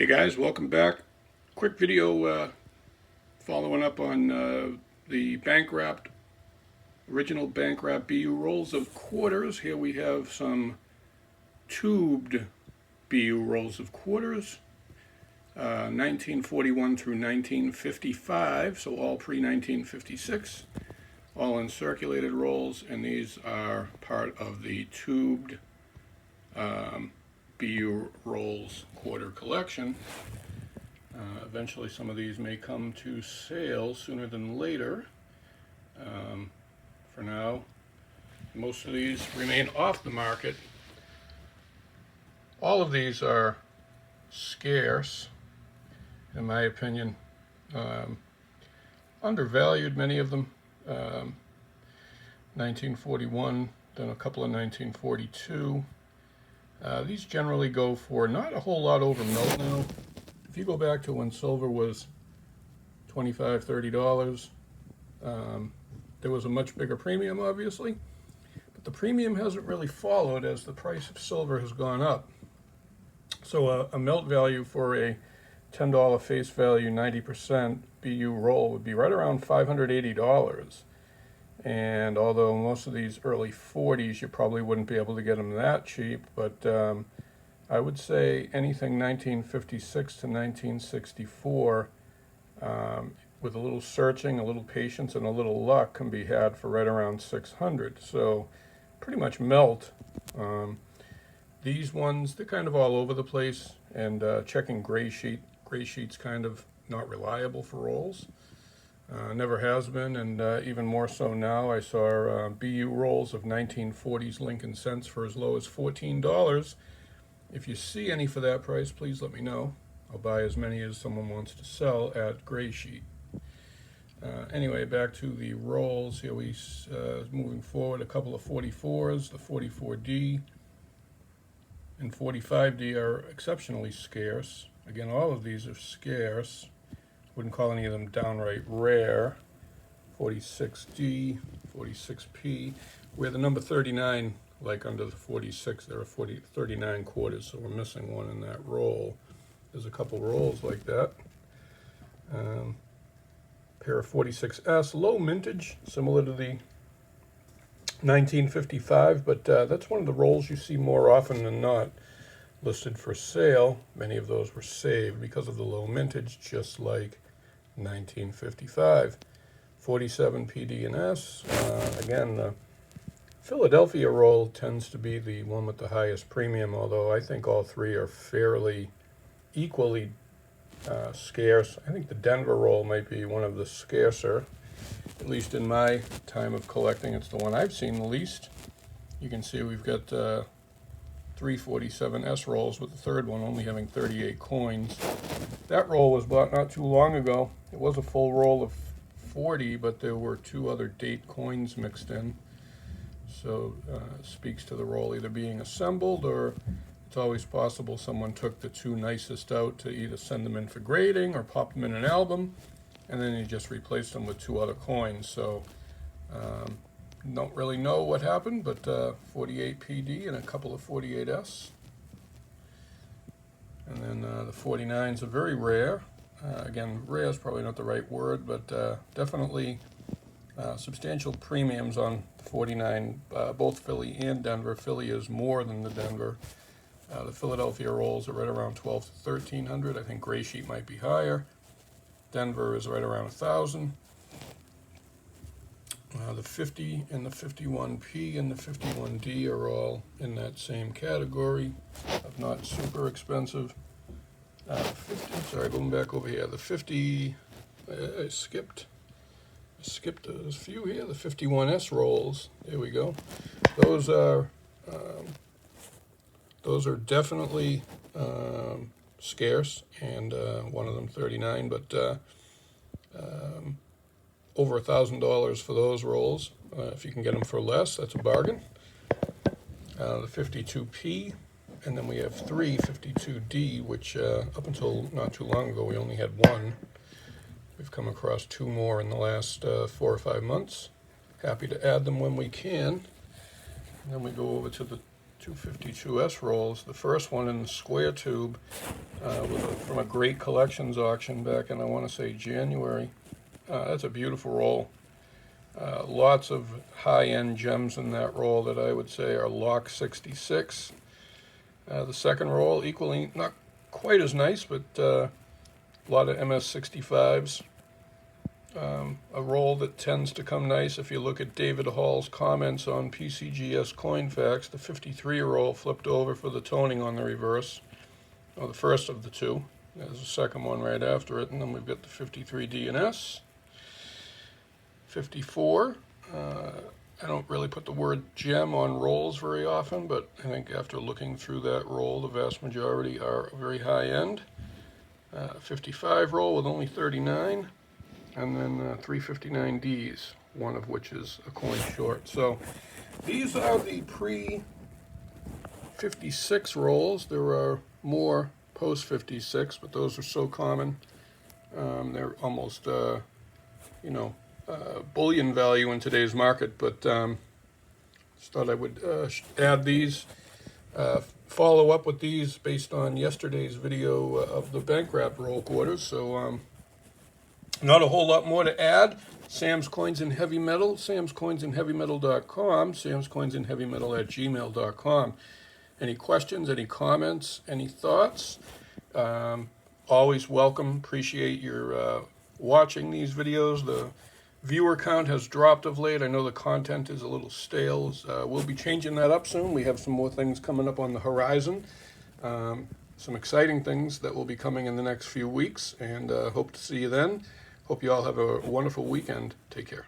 Hey guys, welcome back. Quick video following up on the original bank wrap BU rolls of quarters. Here we have some tubed BU rolls of quarters, 1941 through 1955, so all pre-1956, all uncirculated rolls, and these are part of the tubed BU rolls quarter collection. Eventually some of these may come to sale sooner than later. For now, most of these remain off the market. All of these are scarce, in my opinion. Undervalued, many of them. 1941, then a couple of 1942. These generally go for not a whole lot over melt now. If you go back to when silver was $25, $30, there was a much bigger premium, obviously, but the premium hasn't really followed as the price of silver has gone up. So a melt value for a $10 face value 90% BU roll would be right around $580. And although most of these early 40s, you probably wouldn't be able to get them that cheap, but I would say anything 1956 to 1964, with a little searching, a little patience, and a little luck, can be had for right around 600. So pretty much melt. These ones, they're kind of all over the place, and checking gray sheet's kind of not reliable for rolls. Never has been, and even more so now. I saw BU rolls of 1940s Lincoln cents for as low as $14. If you see any for that price, please let me know. I'll buy as many as someone wants to sell at gray sheet. Anyway, back to the rolls. Here we moving forward, a couple of 44s. The 44D and 45D are exceptionally scarce. Again, all of these are scarce. Wouldn't call any of them downright rare. 46D, 46P. We're the number 39, like under the 46. There are 39 quarters, so we're missing one in that roll. There's a couple rolls like that. Pair of 46S, low mintage, similar to the 1955, but that's one of the rolls you see more often than not listed for sale. Many of those were saved because of the low mintage, just like 1955. 47 PD and S. Again, the Philadelphia roll tends to be the one with the highest premium, although I think all three are fairly equally scarce. I think the Denver roll might be one of the scarcer, at least in my time of collecting. It's the one I've seen the least. You can see we've got 347S rolls, with the third one only having 38 coins. That roll was bought not too long ago. It was a full roll of 40, but there were two other date coins mixed in. So it speaks to the roll either being assembled, or it's always possible someone took the two nicest out to either send them in for grading or pop them in an album, and then you just replaced them with two other coins. So don't really know what happened, but 48 PD and a couple of 48S. And then the 49s are very rare. Again, rare is probably not the right word, but definitely substantial premiums on 49, both Philly and Denver. Philly is more than the Denver. The Philadelphia rolls are right around 12 to 1300. I think gray sheet might be higher. Denver is right around 1000. The 50 and the 51P and the 51D are all in that same category of not super expensive. 50, sorry, going back over here. The 50, I skipped a few here. The 51S rolls. There we go. Those are definitely scarce, and one of them 39, but over $1,000 for those rolls. If you can get them for less, that's a bargain. The 52P, and then we have three 52D, which up until not too long ago we only had one. We've come across two more in the last 4 or 5 months. Happy to add them when we can. And then we go over to the 252S rolls. The first one in the square tube from a Great Collections auction back in, I want to say, January. That's a beautiful roll. Lots of high-end gems in that roll that I would say are Lock 66. The second roll, equally not quite as nice, but a lot of MS65s. A roll that tends to come nice if you look at David Hall's comments on PCGS Coin Facts. The 53 roll flipped over for the toning on the reverse, or the first of the two. There's a second one right after it, and then we've got the 53 DNS. 54. I don't really put the word gem on rolls very often, but I think after looking through that roll, the vast majority are very high end. 55 roll with only 39, and then 359Ds, one of which is a coin short. So these are the pre-56 rolls. There are more post-56, but those are so common. They're almost, bullion value in today's market, but just thought I would add these, follow up with these based on yesterday's video of the bank wrap roll quarters. So not a whole lot more to add. Sam's Coins and Heavy Metal, samscoinsandheavymetal.com, samscoinsandheavymetal@gmail.com. Any questions, any comments, any thoughts? Always welcome. Appreciate your watching these videos. The viewer count has dropped of late. I know the content is a little stale. We'll be changing that up soon. We have some more things coming up on the horizon. Some exciting things that will be coming in the next few weeks, and hope to see you then. Hope you all have a wonderful weekend. Take care.